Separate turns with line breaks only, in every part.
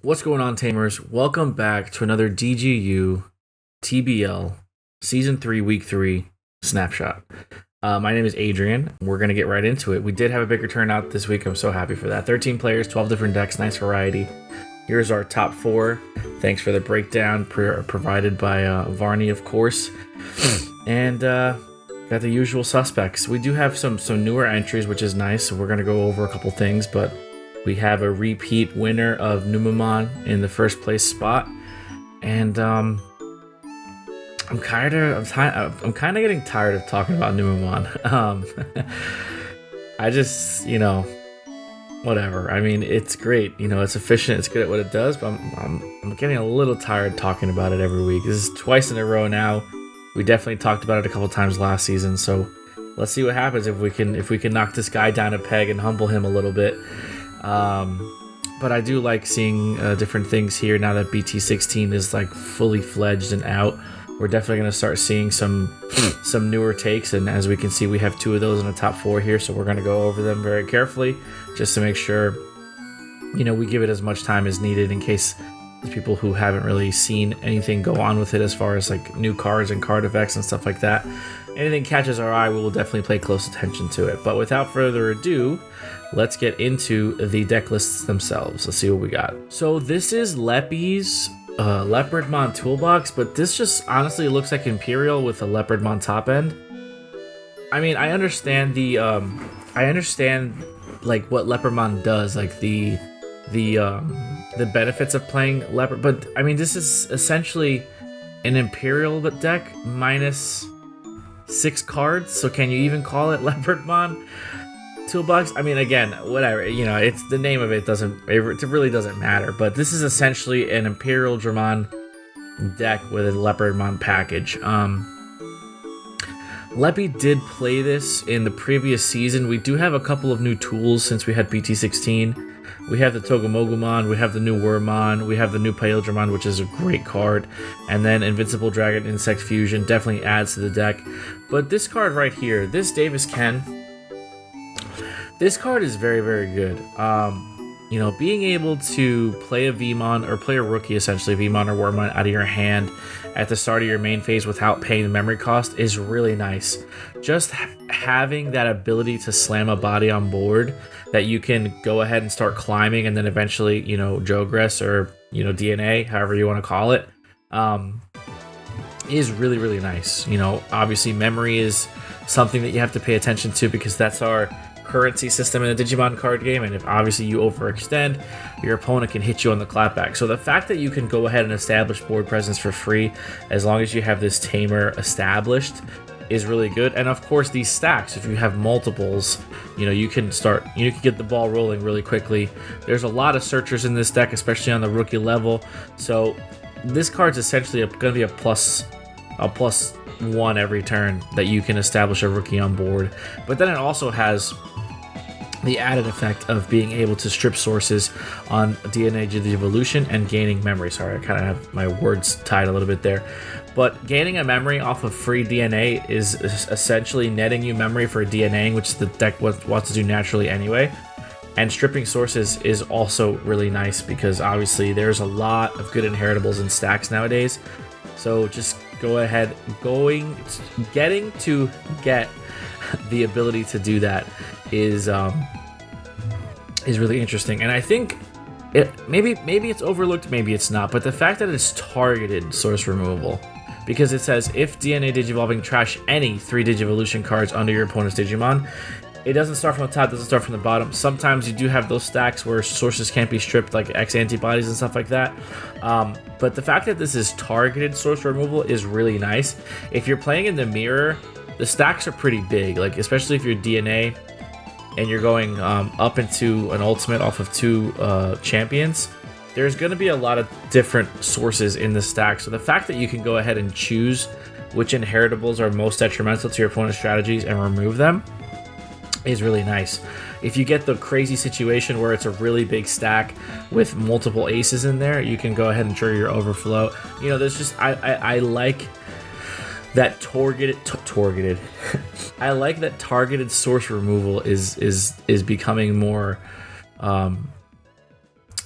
What's going on, Tamers? Welcome back to another DGU TBL Season 3, Week 3 Snapshot. My name is Adrian. We're going to get right into it. We did have a bigger turnout this week. I'm so happy for that. 13 players, 12 different decks, nice variety. Here's our top 4. Thanks for the breakdown provided by Varney, of course. And got the usual suspects. We do have some newer entries, which is nice. So we're going to go over a couple things, but we have a repeat winner of Numan in the first place spot, and I'm kind of getting tired of talking about Numan. I just, whatever. I mean, it's great. It's efficient. It's good at what it does. But I'm getting a little tired talking about it every week. This is twice in a row now. We definitely talked about it a couple times last season. So let's see what happens if we can knock this guy down a peg and humble him a little bit. But I do like seeing different things here now that BT16 is like fully fledged and out. We're definitely going to start seeing some newer takes, and as we can see, we have 2 of those in the top 4 here, so we're going to go over them very carefully just to make sure we give it as much time as needed in case there's people who haven't really seen anything go on with it as far as like new cards and card effects and stuff like that. Anything catches our eye, we will definitely pay close attention to it. But without further ado, let's get into the deck lists themselves. Let's see what we got. So this is Leppy's Leopardmon toolbox, but this just honestly looks like Imperial with a Leopardmon top end. I mean, I understand like what Leopardmon does, like the benefits of playing Leopard, but I mean, this is essentially an Imperial deck minus 6 cards. So can you even call it Leopardmon toolbox? I mean, again, whatever, it's the name of it really doesn't matter, but this is essentially an Imperialdramon deck with a Leopardmon package. Leppy did play this in the previous season. We do have a couple of new tools since we had BT16. We have the Togomogumon, we have the new Wormmon, we have the new Imperialdramon, which is a great card, and then Invincible Dragon Insect Fusion definitely adds to the deck. But this card right here, this Davis Ken, this card is very, very good. Being able to play a Vmon, or play a rookie, essentially, Vmon or Wormmon, out of your hand at the start of your main phase without paying the memory cost is really nice. Just having that ability to slam a body on board that you can go ahead and start climbing, and then eventually, Jogress or, DNA, however you want to call it, is really, really nice. Obviously memory is something that you have to pay attention to because that's our currency system in the Digimon card game, and if obviously you overextend, your opponent can hit you on the clapback. So the fact that you can go ahead and establish board presence for free as long as you have this Tamer established is really good. And of course, these stacks, if you have multiples, you can get the ball rolling really quickly. There's a lot of searchers in this deck, especially on the rookie level, so this card's essentially going to be a plus 1 every turn that you can establish a rookie on board. But then it also has the added effect of being able to strip sources on DNA Evolution and gaining memory. Sorry, I kind of have my words tied a little bit there. But gaining a memory off of free DNA is essentially netting you memory for DNAing, which the deck wants to do naturally anyway. And stripping sources is also really nice because obviously there's a lot of good inheritables in stacks nowadays. So just go ahead, getting to get the ability to do that is really interesting. And I think maybe it's overlooked, maybe it's not, but the fact that it's targeted source removal, because it says if DNA Digivolving trash any 3 Digivolution cards under your opponent's Digimon, it doesn't start from the top, doesn't start from the bottom. Sometimes you do have those stacks where sources can't be stripped, like X antibodies and stuff like that. But the fact that this is targeted source removal is really nice. If you're playing in the mirror, the stacks are pretty big, like especially if you're DNA and you're going up into an ultimate off of 2 champions. There's going to be a lot of different sources in the stack. So the fact that you can go ahead and choose which inheritables are most detrimental to your opponent's strategies and remove them is really nice. If you get the crazy situation where it's a really big stack with multiple aces in there, you can go ahead and trigger your overflow. There's just I like that targeted I like that targeted source removal is becoming more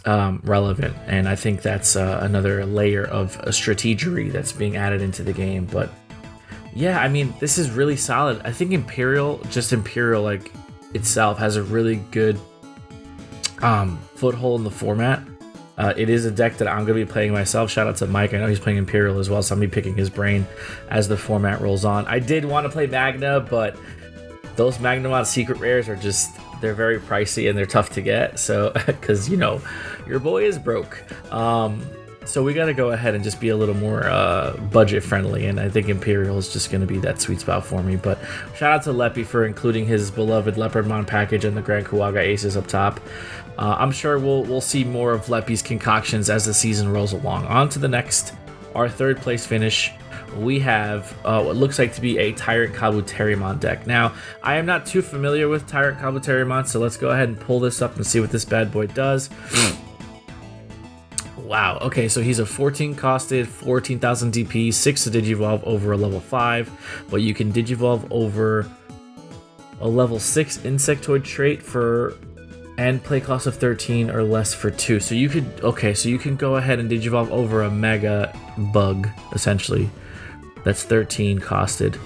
relevant, and I think that's another layer of strategery that's being added into the game. But yeah, I mean, this is really solid. I think Imperial like itself has a really good foothold in the format. It is a deck that I'm going to be playing myself. Shout out to Mike. I know he's playing Imperial as well, so I'm going to be picking his brain as the format rolls on. I did want to play Magna, but those Magnamon secret rares are just, they're very pricey and they're tough to get. So, because, you know, your boy is broke. So we got to go ahead and just be a little more budget friendly, and I think Imperial is just going to be that sweet spot for me. But shout out to Leppy for including his beloved Leopardmon package and the Grand Kuwaga Aces up top. I'm sure we'll see more of Leppy's concoctions as the season rolls along. On to the next, our third place finish. We have what looks like to be a Tyrantkabuterimon deck. Now, I am not too familiar with Tyrantkabuterimon, so let's go ahead and pull this up and see what this bad boy does. Wow, okay, so he's a 14 costed, 14,000 DP, 6 to Digivolve over a level 5, but you can Digivolve over a level 6 Insectoid trait for, and play cost of 13 or less for 2. So you could, okay, so you can go ahead and Digivolve over a Mega Bug, essentially. That's 13 costed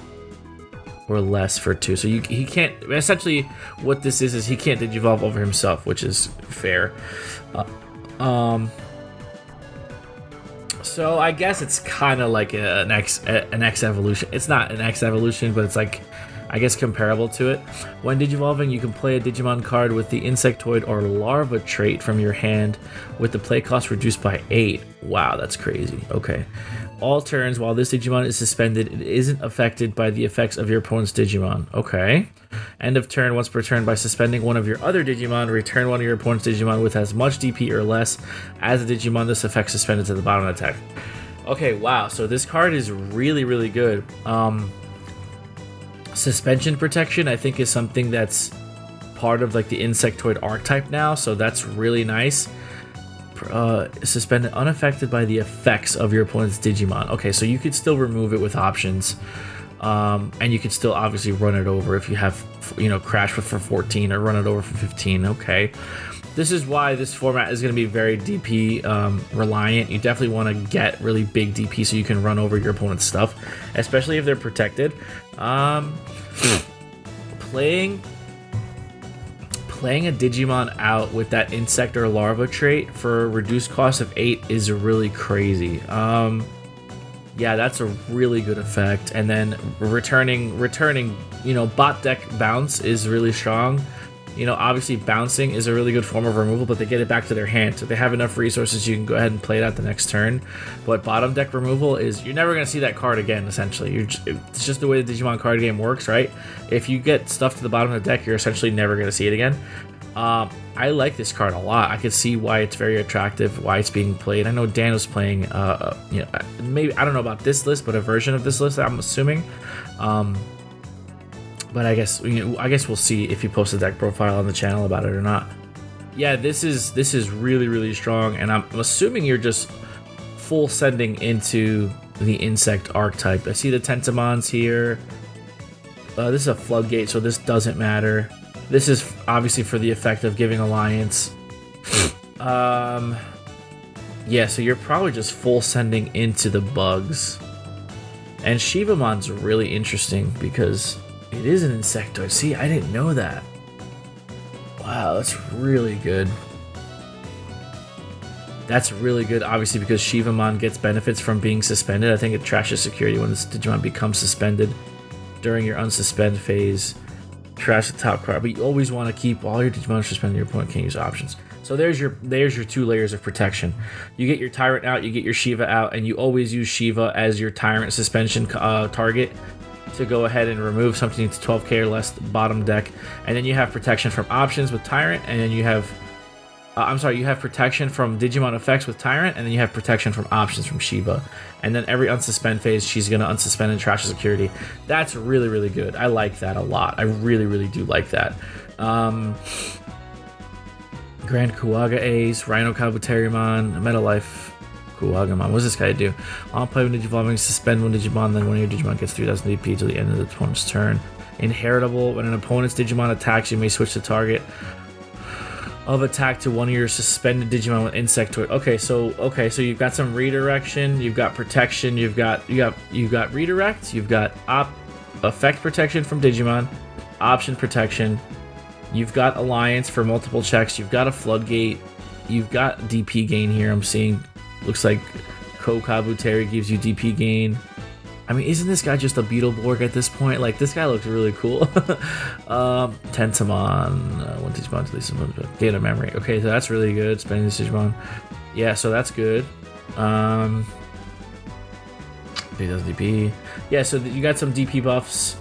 or less for 2. So he can't, essentially what this is he can't Digivolve over himself, which is fair. So I guess it's kind of like an X evolution. It's not an X evolution, but it's like, I guess, comparable to it. When Digivolving, you can play a Digimon card with the Insectoid or Larva trait from your hand with the play cost reduced by 8. Wow, that's crazy. Okay. All turns, while this Digimon is suspended, it isn't affected by the effects of your opponent's Digimon. Okay. End of turn, once per turn, by suspending one of your other Digimon, return one of your opponent's Digimon with as much DP or less as the Digimon this effect suspended to the bottom of the deck. Okay, wow. So this card is really, really good. Suspension protection, I think, is something that's part of like the Insectoid archetype now, so that's really nice. Suspended unaffected by the effects of your opponent's Digimon. Okay, so you could still remove it with options, and you could still obviously run it over if you have, you know, Crash for 14 or run it over for 15. Okay, this is why this format is going to be very DP reliant. You definitely want to get really big DP so you can run over your opponent's stuff, especially if they're protected. Playing a Digimon out with that insect or larva trait for a reduced cost of 8 is really crazy. Yeah, that's a really good effect. And then returning, you know, bot deck bounce is really strong. You know, obviously bouncing is a really good form of removal, but they get it back to their hand. So if they have enough resources, you can go ahead and play it out the next turn. But bottom deck removal is, you're never going to see that card again, essentially. It's just the way the Digimon card game works, right? If you get stuff to the bottom of the deck, you're essentially never going to see it again. I like this card a lot. I could see why it's very attractive, why it's being played. I know Dan was playing, you know, maybe, I don't know about this list, but a version of this list, I'm assuming. But I guess, you know, I guess we'll see if he posts a deck profile on the channel about it or not. Yeah, this is really, really strong, and I'm assuming you're just full sending into the insect archetype. I see the Tentamons here. This is a floodgate, so this doesn't matter. This is obviously for the effect of giving alliance. Yeah, so you're probably just full sending into the bugs. And Shivamon's really interesting because it is an insectoid. See, I didn't know that. Wow, that's really good. That's really good, obviously, because Shivamon gets benefits from being suspended. I think it trashes security when this Digimon becomes suspended during your unsuspend phase. Trash the top card, but you always want to keep all your Digimon suspended. Your opponent can't use options. So there's your 2 layers of protection. You get your Tyrant out, you get your Shiva out, and you always use Shiva as your Tyrant suspension target to go ahead and remove something to 12k or less bottom deck. And then you have protection from options with Tyrant, and then you have you have protection from Digimon effects with Tyrant, and then you have protection from options from Shiva. And then every unsuspend phase, she's going to unsuspend and trash security. That's really, really good. I like that a lot. I really, really do like that. Grand Kuwaga Ace, Rhino Kabuterimon, Meta Life Kuwagamon. What does this guy do? On play when Digivolving, suspend one Digimon, then one of your Digimon gets 3000 DP till the end of the opponent's turn. Inheritable, when an opponent's Digimon attacks, you may switch the target. of attack to one of your suspended Digimon with Insectoid. Okay, so you've got some redirection, you've got protection, you've got redirect, you've got effect protection from Digimon, option protection, you've got alliance for multiple checks, you've got a floodgate, you've got DP gain here. I'm seeing, looks like Kabuteri gives you DP gain. I mean, isn't this guy just a Beetleborg at this point? Like, this guy looks really cool. Tentamon, one Digimon to least gain a memory. Okay, so that's really good. Spending this Digimon. Yeah, so that's good. He does DP. Yeah, so you got some DP buffs.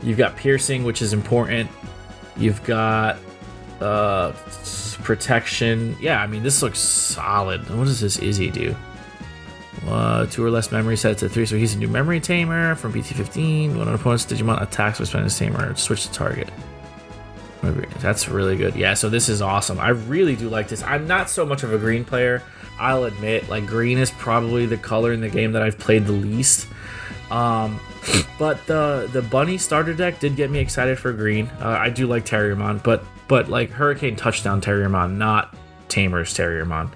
You've got piercing, which is important. You've got protection. Yeah, I mean, this looks solid. What does this Izzy do? 2 or less memory set to 3, so he's a new memory tamer from BT15. When an opponent's Digimon attacks with spending his tamer, switch the target. That's really good. Yeah, so this is awesome. I really do like this. I'm not so much of a green player, I'll admit. Like, green is probably the color in the game that I've played the least. But the bunny starter deck did get me excited for green. I do like Terriermon, but like Hurricane Touchdown Terriermon, not Tamers Terriermon.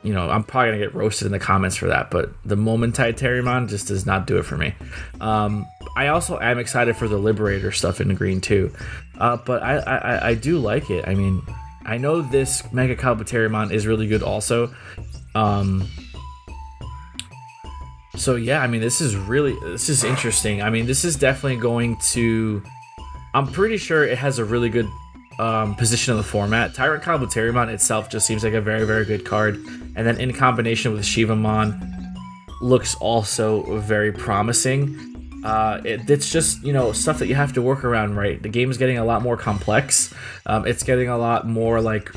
You know, I'm probably gonna get roasted in the comments for that, but the Momentide Terriermon just does not do it for me. I also am excited for the Liberator stuff in green too, but I do like it. I mean, I know this Mega Kabuterimon is really good also. So yeah, I mean, this is interesting. I mean, this is definitely going to, I'm pretty sure it has a really good position in the format. Tyrantkabuterimon itself just seems like a very, very good card, and then in combination with Shivamon looks also very promising. It's just, you know, stuff that you have to work around, right? The game is getting a lot more complex. It's getting a lot more like,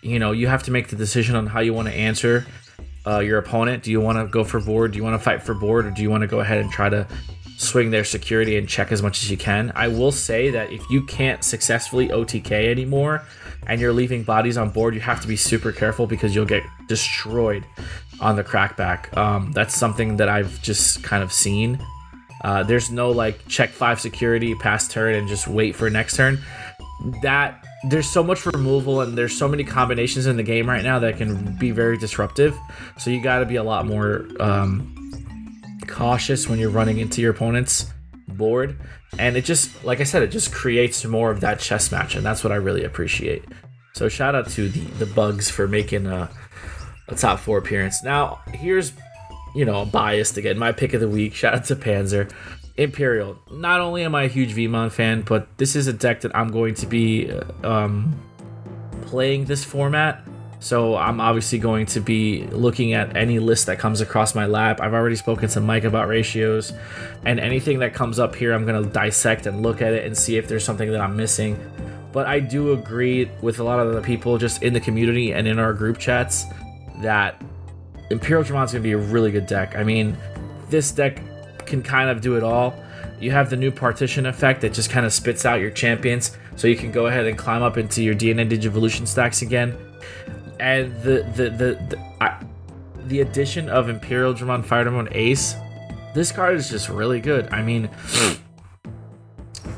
you know, you have to make the decision on how you want to answer your opponent. Do you want to go for board? Do you want to fight for board? Or do you want to go ahead and try to swing their security and check as much as you can? I will say that if you can't successfully OTK anymore and you're leaving bodies on board, you have to be super careful because you'll get destroyed on the crackback. That's something that I've just kind of seen. There's no like check 5 security, pass turn, and just wait for next turn. That there's so much removal and there's so many combinations in the game right now that can be very disruptive. So you got to be a lot more cautious when you're running into your opponent's board. And it just, like I said, it just creates more of that chess match, and that's what I really appreciate. So shout out to the Bugs for making a top 4 appearance. Now here's, you know, biased again, my pick of the week. Shout out to Panzer. Imperial. Not only am I a huge Vmon fan, but this is a deck that I'm going to be playing this format. So I'm obviously going to be looking at any list that comes across my lap. I've already spoken to Mike about ratios, and anything that comes up here, I'm going to dissect and look at it and see if there's something that I'm missing. But I do agree with a lot of the people just in the community and in our group chats that Imperialdramon is going to be a really good deck. I mean, this deck can kind of do it all. You have the new partition effect that just kind of spits out your champions, so you can go ahead and climb up into your DNA Digivolution stacks again. And the addition of Imperialdramon Firedramon Ace, this card is just really good. I mean,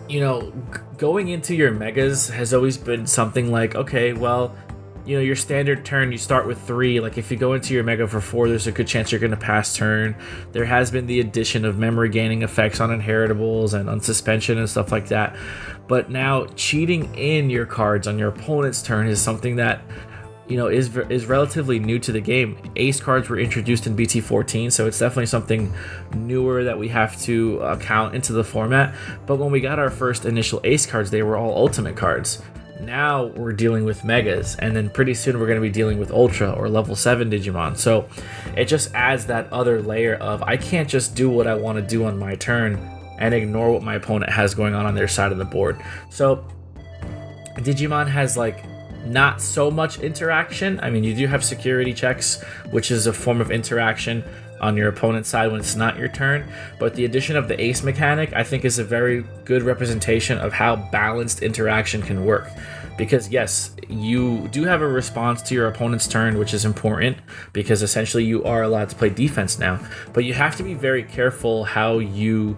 you know, going into your megas has always been something like, okay, well, you know, your standard turn, you start with 3. Like, if you go into your mega for 4, there's a good chance you're going to pass turn. There has been the addition of memory gaining effects on inheritables and on suspension and stuff like that. But now, cheating in your cards on your opponent's turn is something that, you know, is relatively new to the game. Ace cards were introduced in BT14, so it's definitely something newer that we have to count into the format. But when we got our first initial Ace cards, they were all Ultimate cards. Now we're dealing with Megas, and then pretty soon we're going to be dealing with Ultra or level 7 Digimon. So it just adds that other layer of, I can't just do what I want to do on my turn and ignore what my opponent has going on their side of the board. So Digimon has like not so much interaction. I mean, you do have security checks, which is a form of interaction on your opponent's side when it's not your turn, but the addition of the Ace mechanic, I think, is a very good representation of how balanced interaction can work. Because yes, you do have a response to your opponent's turn, which is important, because essentially you are allowed to play defense now, but you have to be very careful how you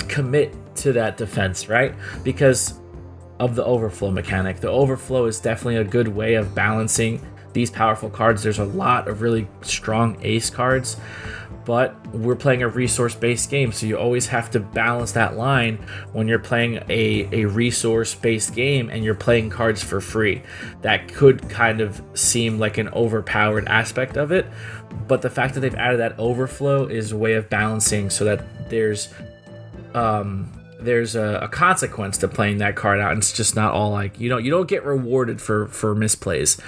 commit to that defense, right? Because of the overflow mechanic. The overflow is definitely a good way of balancing these powerful cards. There's a lot of really strong ace cards, but we're playing a resource-based game, so you always have to balance that line when you're playing a resource-based game and you're playing cards for free. That could kind of seem like an overpowered aspect of it, but the fact that they've added that overflow is a way of balancing so that there's a consequence to playing that card out, and it's just not all like, you don't get rewarded for misplays.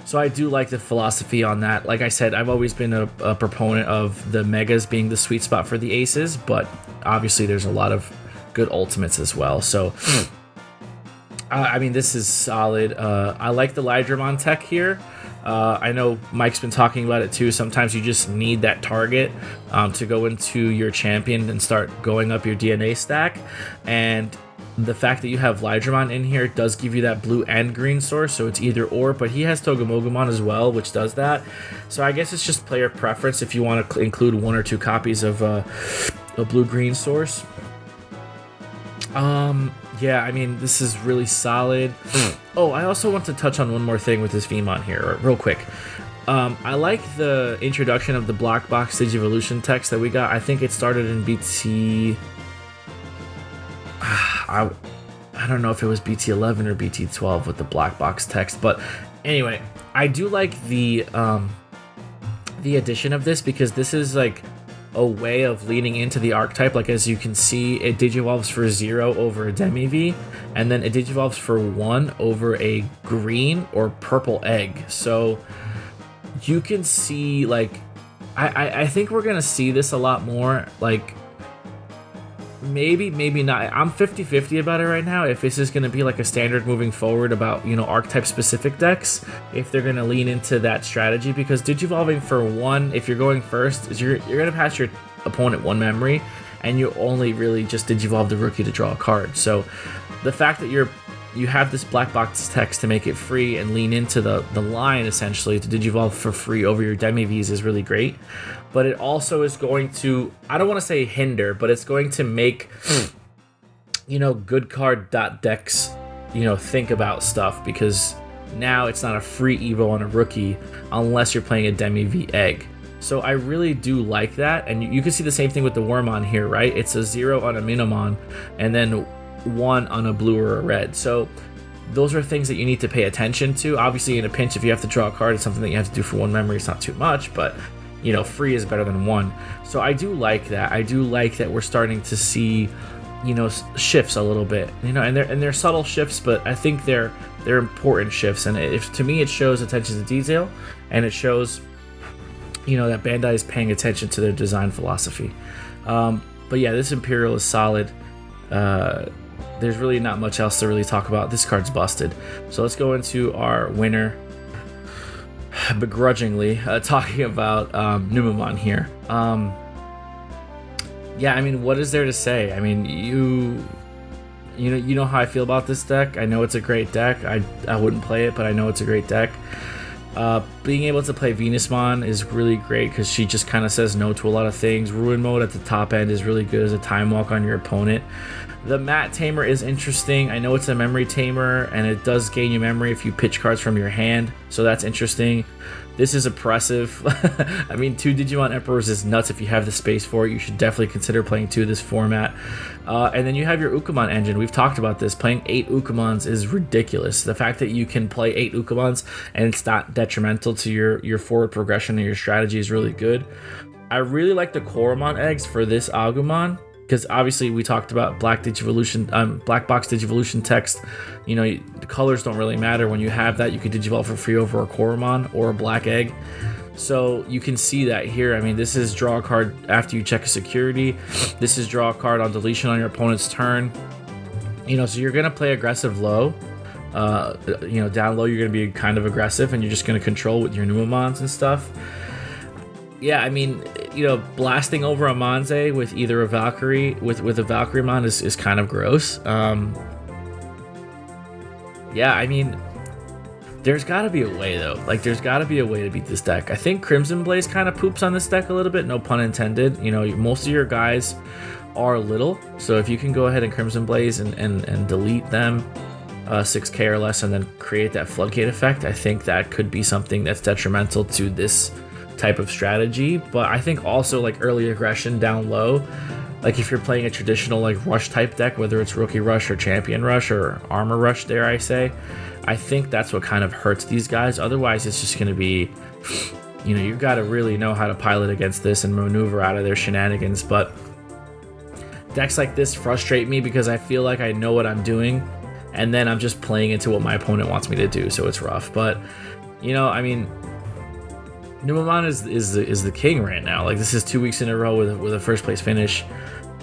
So I do like the philosophy on that. Like I said, I've always been a proponent of the megas being the sweet spot for the aces, but obviously there's a lot of good ultimates as well. So I mean, this is solid. I like the Lydramon tech here. I know Mike's been talking about it too. Sometimes you just need that target to go into your champion and start going up your DNA stack. And the fact that you have Lydramon in here does give you that blue and green source, so it's either or, but he has Togemogumon as well, which does that. So I guess it's just player preference if you want to include 1 or 2 copies of a blue-green source. Yeah, I mean, this is really solid. Oh, I also want to touch on one more thing with this Vmon here, real quick. I like the introduction of the Black Box Digivolution text that we got. I think it started in BT... I don't know if it was BT11 or BT12 with the Black Box text, but anyway, I do like the addition of this, because this is like a way of leaning into the archetype. Like, as you can see, it digivolves for 0 over a Demi-V, and then it digivolves for 1 over a green or purple egg. So you can see, like, I think we're gonna see this a lot more. Like, maybe not. I'm 50-50 about it right now, if this is going to be like a standard moving forward about, archetype specific decks, if they're going to lean into that strategy, because digivolving for 1, if you're going first, is you're going to pass your opponent 1 memory, and you only really just digivolve the rookie to draw a card. So the fact that you have this black box text to make it free and lean into the line essentially to digivolve for free over your Demi-Vs is really great. But it also is going to, I don't want to say hinder, but it's going to make, good card decks, think about stuff, because now it's not a free Evo on a rookie unless you're playing a Demi-V egg. So I really do like that. And you can see the same thing with the Wormon here, right? It's a 0 on a Minimon and then 1 on a blue or a red. So those are things that you need to pay attention to. Obviously, in a pinch, if you have to draw a card, it's something that you have to do for 1 memory. It's not too much, but free is better than 1. So I do like that. I do like that we're starting to see, shifts a little bit, and they're subtle shifts, but I think they're important shifts. And if to me, it shows attention to detail, and it shows, that Bandai is paying attention to their design philosophy. But yeah, this Imperial is solid. There's really not much else to really talk about. This card's busted. So let's go into our winner. Begrudgingly talking about Numan here. Yeah, I mean, what is there to say? I mean, you know how I feel about this deck. I know it's a great deck. I wouldn't play it, but I know it's a great deck. Being able to play Venusmon is really great, because she just kind of says no to a lot of things. Ruin mode at the top end is really good as a time walk on your opponent. The Matte Tamer is interesting. I know it's a memory tamer, and it does gain you memory if you pitch cards from your hand, so that's interesting. This is oppressive. I mean, 2 Digimon Emperors is nuts. If you have the space for it, you should definitely consider playing 2 of this format. And then you have your Ukamon engine. We've talked about this. Playing 8 Ukamons is ridiculous. The fact that you can play 8 Ukamons and it's not detrimental to your forward progression and your strategy is really good. I really like the Koromon eggs for this Agumon, because obviously we talked about black box digivolution text. The colors don't really matter. When you have that, you can digivolve for free over a Koromon or a black egg. So you can see that here. I mean, this is draw a card after you check a security. This is draw a card on deletion on your opponent's turn. So you're gonna play aggressive low. Down low you're gonna be kind of aggressive, and you're just gonna control with your Numamons and stuff. Yeah, I mean, blasting over a Monze with either a Valkyrie, with a Valkyriemon is kind of gross. Yeah, I mean, there's got to be a way, though. Like, there's got to be a way to beat this deck. I think Crimson Blaze kind of poops on this deck a little bit, no pun intended. Most of your guys are little, so if you can go ahead and Crimson Blaze and delete them, 6k or less and then create that floodgate effect, I think that could be something that's detrimental to this type of strategy. But I think also like early aggression down low, like if you're playing a traditional like rush type deck, whether it's rookie rush or champion rush or armor rush, dare I say, I think that's what kind of hurts these guys. Otherwise, it's just going to be, you know, you've got to really know how to pilot against this and maneuver out of their shenanigans. But decks like this frustrate me because I feel like I know what I'm doing, and then I'm just playing into what my opponent wants me to do, so it's rough. But, you know, I mean, Numan is the king right now. Like, this is 2 weeks in a row with a first place finish.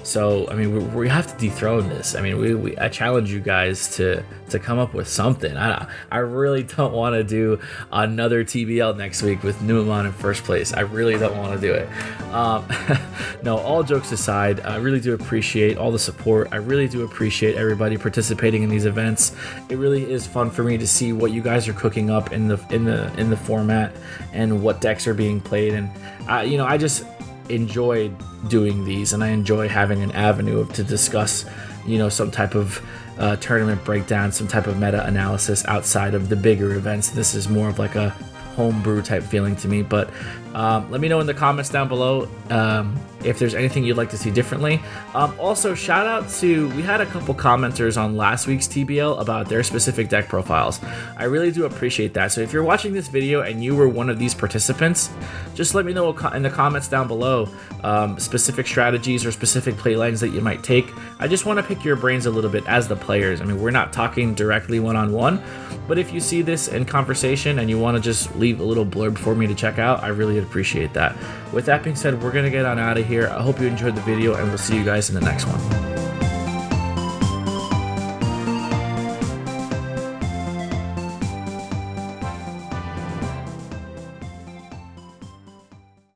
So, I mean, we have to dethrone this. I mean, I challenge you guys to come up with something. I really don't want to do another TBL next week with Numan in first place. I really don't want to do it. No, all jokes aside, I really do appreciate all the support. I really do appreciate everybody participating in these events. It really is fun for me to see what you guys are cooking up in the format and what decks are being played. And you know, I just enjoy doing these, and I enjoy having an avenue to discuss, you know, some type of tournament breakdown, some type of meta analysis outside of the bigger events. This is more of like a homebrew type feeling to me. But let me know in the comments down below if there's anything you'd like to see differently. Also, shout out to, we had a couple commenters on last week's TBL about their specific deck profiles. I really do appreciate that. So if you're watching this video and you were one of these participants, just let me know in the comments down below specific strategies or specific play lines that you might take. I just want to pick your brains a little bit as the players. I mean, we're not talking directly one-on-one, but if you see this in conversation and you want to just leave a little blurb for me to check out, I really appreciate that. With that being said, we're going to get on out of here. I hope you enjoyed the video, and we'll see you guys in the next one.